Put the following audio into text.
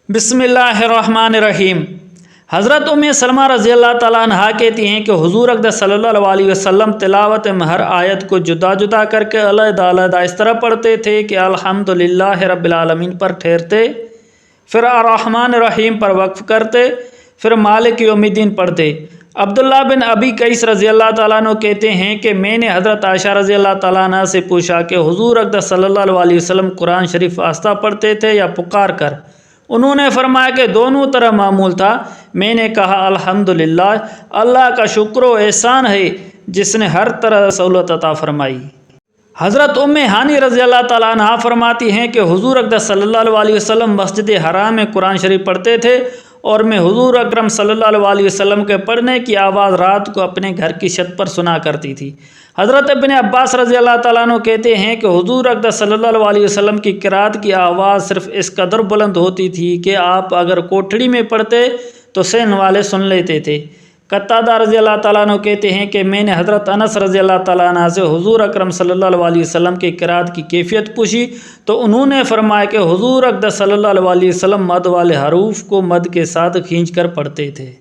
بسم اللہ الرحمن الرحیم۔ حضرت ام سلمہ رضی اللہ تعالیٰ عنہ کہتی ہیں کہ حضور اقدس صلی اللہ علیہ وسلم تلاوت میں ہر آیت کو جدا جدا کر کے علیحدہ علیحدہ اس طرح پڑھتے تھے کہ الحمدللہ رب العالمین پر ٹھہرتے، پھر الرحمن الرحیم پر وقف کرتے، پھر مالک یوم الدین پڑھتے۔ عبداللہ بن ابی قیس رضی اللہ تعالیٰ عنہ کہتے ہیں کہ میں نے حضرت عائشہ رضی اللہ تعالیٰ عنہ سے پوچھا کہ حضور اقدس صلی اللہ علیہ وسلم قرآن شریف آہستہ پڑھتے تھے یا پکار کر؟ انہوں نے فرمایا کہ دونوں طرح معمول تھا۔ میں نے کہا الحمدللہ، اللہ کا شکر و احسان ہے جس نے ہر طرح سہولت عطا فرمائی۔ حضرت ام ہانی رضی اللہ تعالیٰ عنہ فرماتی ہیں کہ حضور اقدس صلی اللہ علیہ وسلم مسجد حرام میں قرآن شریف پڑھتے تھے اور میں حضور اکرم صلی اللہ علیہ وسلم کے پڑھنے کی آواز رات کو اپنے گھر کی چھت پر سنا کرتی تھی۔ حضرت ابن عباس رضی اللہ تعالیٰ عنہ کہتے ہیں کہ حضور اقدس صلی اللہ علیہ وسلم کی قرات کی آواز صرف اس قدر بلند ہوتی تھی کہ آپ اگر کوٹھڑی میں پڑھتے تو سین والے سن لیتے تھے۔ قتادہ رضی اللہ تعالیٰ عنہ کہتے ہیں کہ میں نے حضرت انس رضی اللہ تعالیٰ عنہ سے حضور اکرم صلی اللہ علیہ وسلم کی قرات کی کیفیت پوچھی تو انہوں نے فرمایا کہ حضور اقدس صلی اللہ علیہ وسلم مد والے حروف کو مد کے ساتھ کھینچ کر پڑھتے تھے۔